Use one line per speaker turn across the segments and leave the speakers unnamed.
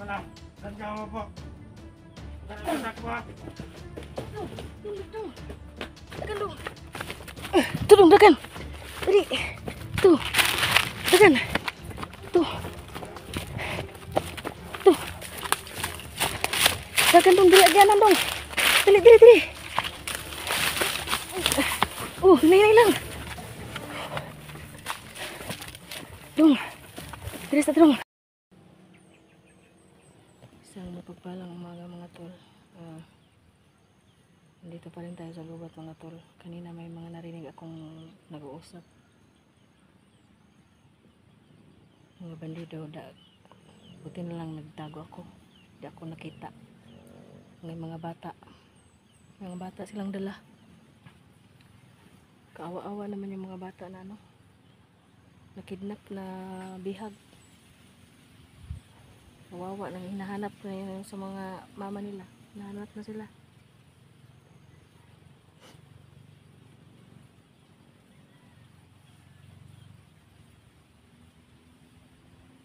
Wala. Nandiyan mo po. Anak ko ha.
Dagan dong. Tudong dagan. Dali. Tuh. Dagan. Tuh. Tuh. Dagan dong dili agyanan dong. Dali dali dali. Nainay lang. Dong. Dali sa dong. Isang mapagpalang umaga mga tol. Nandito pa rin tayo sa gubat mga tol. Kanina may mga narinig akong nag-uusap. Mga bandido. Buti na lang nagtago ako. Hindi ako nakita. May mga bata. Mga bata silang dala. Kaawa-awa naman yung mga bata na nakidnap na bihag. Kawawa nang hinahanap na yun sa mga mama nila. Hinahanap na sila.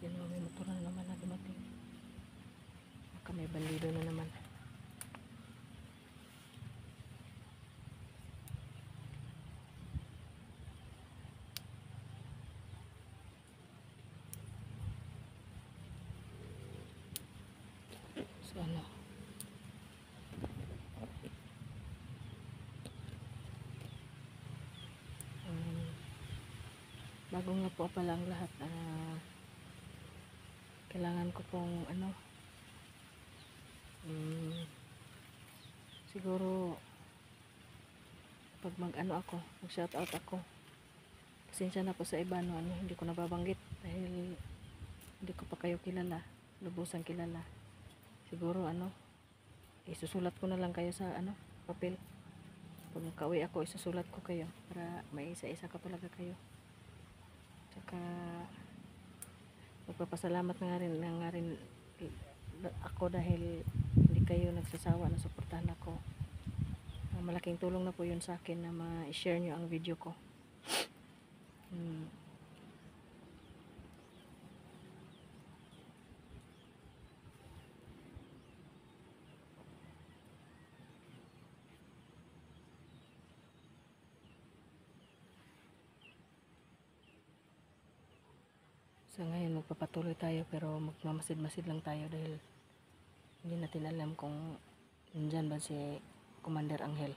Yan o, may motor na naman na dumating. Baka may bandido na naman. So bago nga po pala ang lahat, kailangan ko pong siguro pag mag shout out ako, pasensya na po sa iba hindi ko nababanggit dahil hindi ko pa kayo kilala, lubusan kilala. Siguro isusulat ko na lang kayo sa papel. Pag nakauwi ako, isusulat ko kayo para may isa-isa ka talaga kayo. Tsaka magpapasalamat nga rin ako dahil hindi kayo nagsasawa na suportahan ako. Malaking tulong na po yun sa akin na ma-share nyo ang video ko. So ngayon magpapatuloy tayo pero magmamasid-masid lang tayo dahil hindi natin alam kung nandyan ba si Commander Angel.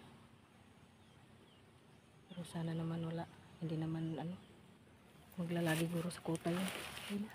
Pero sana naman wala. Hindi naman maglalagi guro sa kota yun. Ayun.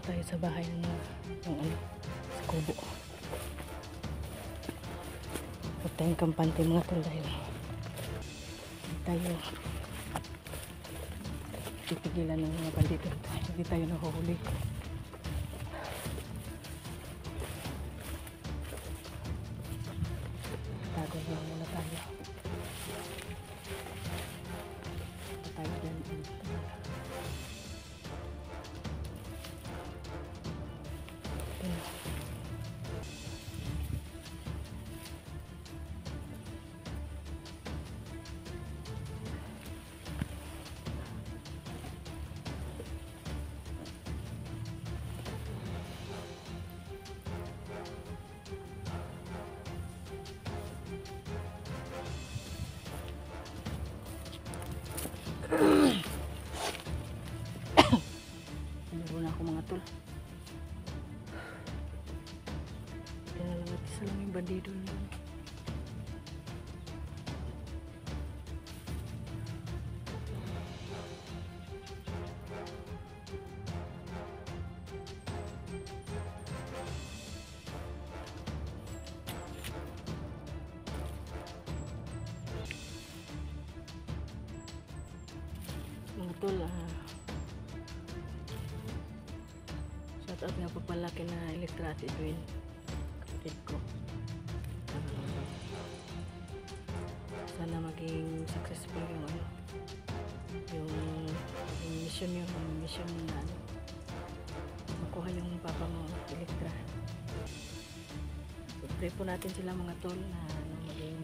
Tayo sa bahay ng sa kubo. Huwag tayong kampante mga tol dahil tayo pipigilan ng mga bandito. Hindi tayo nahuhuli. Tago lang muna tayo. Tayo dyan. Ano na ako mga tol. Pinalamat isa lang yung bandido niya. Mga tol, shout out nga po pala kina Electra at Edwin, kapatid ko. Sana maging successful yung ano, yung mission na ano, makuha yung papa mo, Electra. Pray po natin sila mga tol na ano, maging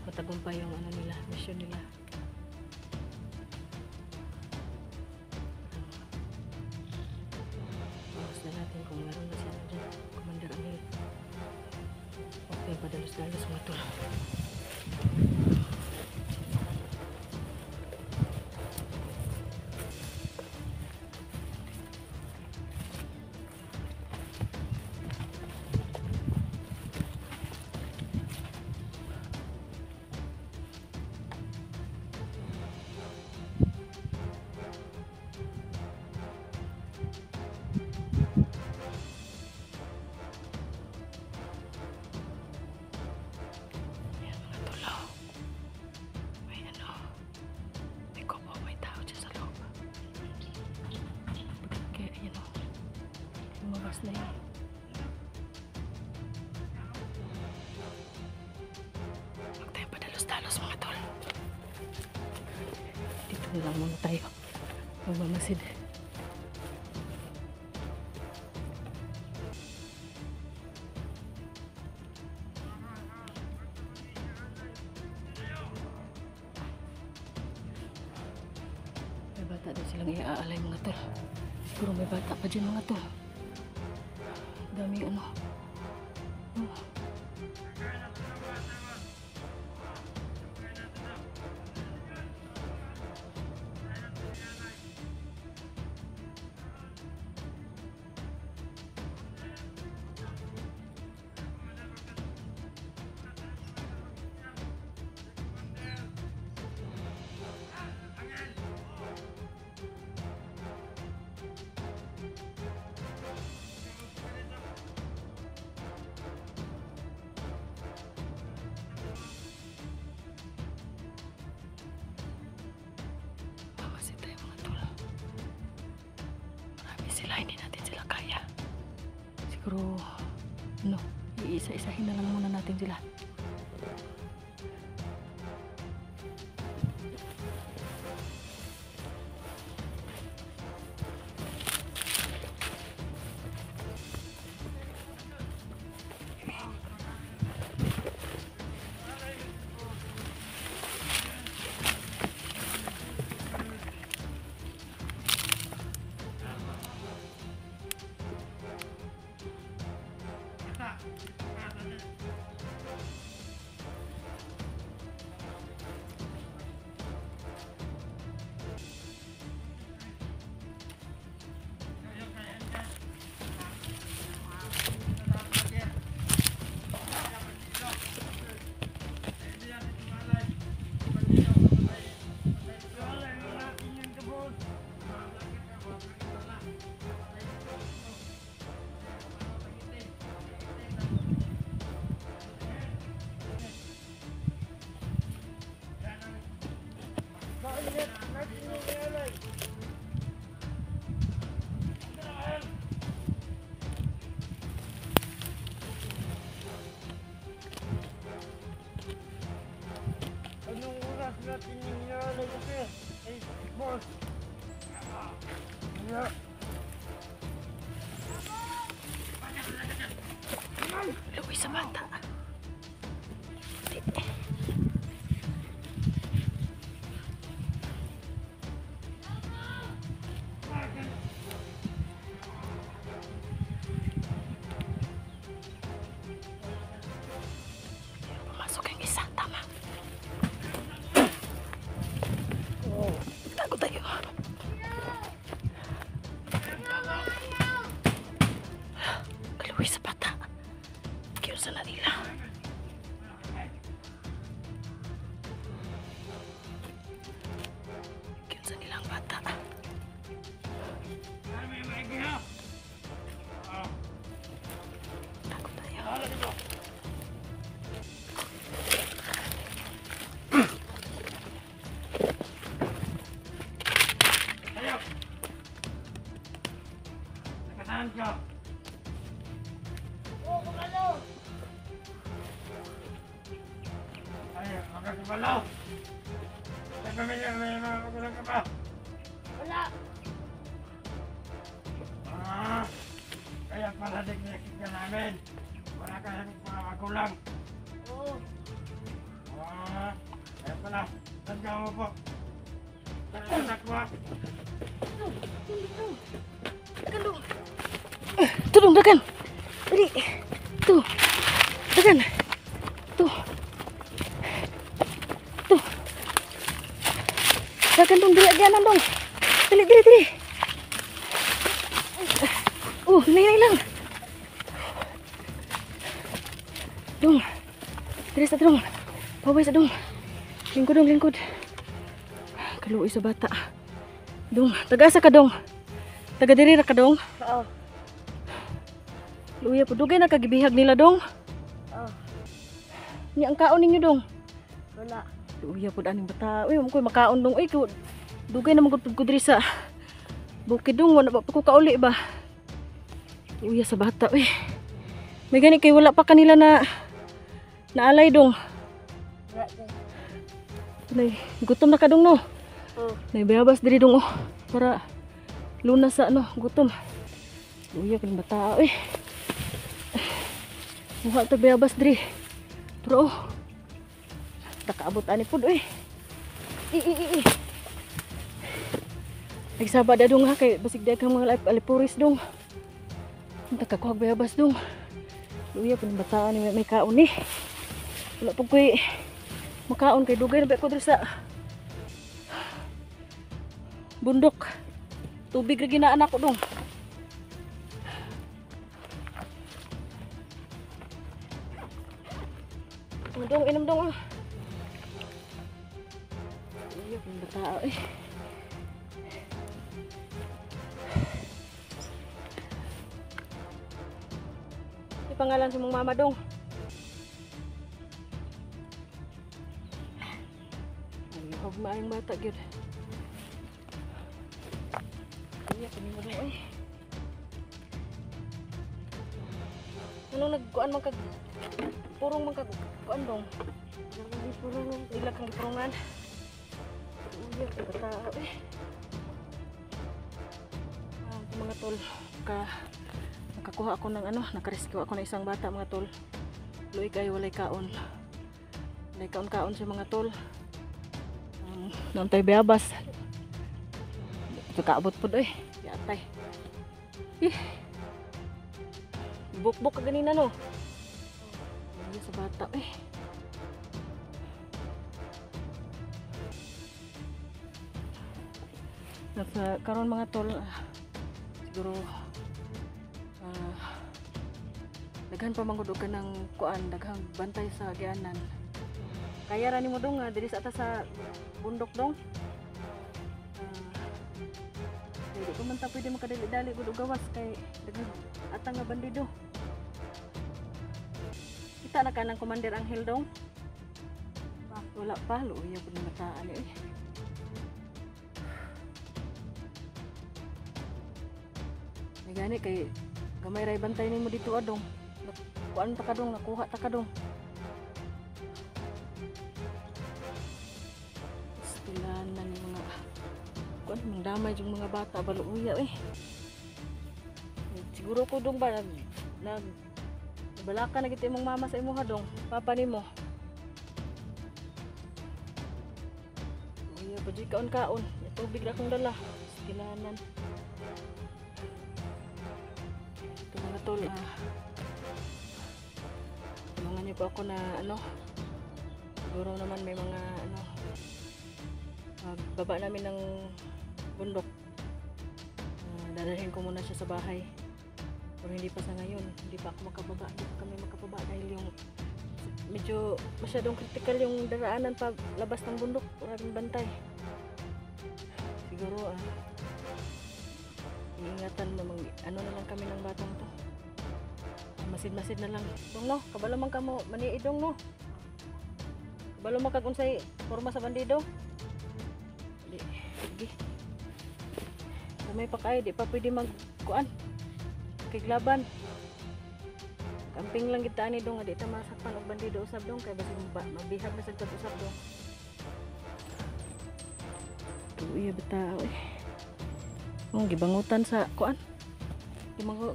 matagumpay yung ano nila, mission nila. Na natin kung meron na siya dyan, Commander Angel. Okay, padalos-dalos mga tol. Lumabas na yun. Huwag tayong padalos-dalos mga tol. Dito na lang muna tayo. Magmamasid. May bata daw silang iaalay mga tol. Siguro may bata pa dyan mga tol. Dami ano. Hindi natin sila kaya. Siguro, ano, iisa-isahin na lang muna natin sila.
natin yung hinalay kasi. Ay, boss. Yeah.
Luwi sa bata. Pumasok yung isa, tama.
Oh. Makakabalaw. May pamilya, may mga magulang ka ba?
Wala.
Ah, kaya pala nagiging ka namin. Wala ka ng mga magulang.
Oo.
Ah, kaya pala. Tanda mo po. Anak mo.
Tudong dagan. Dali. Tu. Dagan. Tu. Tu. Dagan dong dili agyanan dong. Dali dali dali. Hinay lang. Dong. Dali sa dong. Pabay sa dong. Lingkod dong lingkod. Kaluoy sa bata. Dong, taga-asa ka dong. Taga diri ra ka dong.
Oo.
Luya po dugay na kagibihag nila dong.
Oo.
Ni ang kaon ninyo dong.
Wala.
Luya po aning bata. Uy, ko makaon dong. Uy, dugay na magud ko diri sa bukid dong. Wala pa ko kauli ba. Luya sa bata. Uy. May gani kay wala pa kanila na naalay dong.
Wala din.
Nay, gutom na ka dong no.
Oo.
Nay bayabas diri dong oh. Para lunas sa ano, gutom. Luya kan bata. Uy. Muha to bayabas diri. Pero oh. Nakaabot ani pud uy. I. Nagsaba da dong ha kay basig daghang mga alipuris dong. Nakakuha bayabas dong. Luya pud bata ni may kaon ni. Wala pud koy makaon kay dugay na ba ko diri sa bundok. Tubig ra ginaan ako dong. Dong, inom dong. Iya, pun bata eh. Di pangalan sa mong mama dong. Ay, hugmaayang bata gyud. Iya, kanimo dong eh. Anong nagkuan man kag purong man kag kuan dong. Purong ila kang purungan. Iya, bata eh. Mga tol, nakakuha ako ng ano, nakarescue ako ng isang bata mga tol. Luy kayo walay kaon. Walay kaon-kaon sa mga tol. Nantay bayabas. Ito kaabot po doy. Yatay. Buk-buk ka ganina no. Iya sa bata eh. Nasa karon mga tol, siguro daghan pa mangudog ka ng kuan, daghang bantay sa gianan. Kaya ra nimo dong diri sa atas sa bundok dong. Hindi ko man ta pwede makadali-dali gud og gawas kay daghang atang nga bandido. Kita na kanang Commander Angel dong. Wala pa, luya pud mataan eh. Gani kay gamay ray bantay nimo dito adong. Kuan ta kadong nakuha ta kadong. Istilanan ni mga kuan mangdamay yung mga bata baluya eh. Siguro ko dong ba nag balaka na gid imong mama sa imong dong, papa nimo. Uya pud kaon-kaon, tubig ra kong dala. Istilanan. Mga tol, tulungan niyo po ako na ano, siguro naman may mga ano, baba namin ng bundok, dadalhin ko muna siya sa bahay pero hindi pa sa ngayon, hindi pa ako makababa, hindi pa kami makababa dahil yung medyo masyadong critical yung daraanan pa labas ng bundok, maraming bantay. Siguro iingatan mo ano na lang kami ng batang to. Masid-masid na lang. Dong no, kabalo man kamo maniidong no. Kabalo man kag unsay forma sa bandido. Sige. May pa kay di pa pwede magkuan. Kiglaban. Kamping lang kita ani dong, di ta masakpan og bandido usab dong kay basi mabihag na sad usab dong. Tuyo bitaw eh. Gibangutan sa kuan.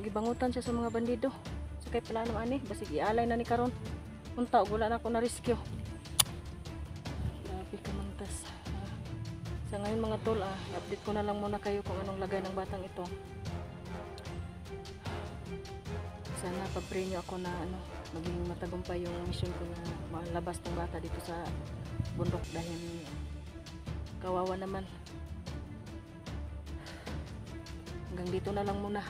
Gibangutan siya sa mga bandido. Sakay plano ani, basi gialay na ni karon. Unta og wala na ako na rescue. Grabe ka mantas. Sa ngayon mga tol, update ko na lang muna kayo kung anong lagay ng batang ito. Sana pag-pray nyo ako na maging matagumpay yung mission ko na malabas ng bata dito sa bundok dahil kawawa naman. Hanggang dito na lang muna.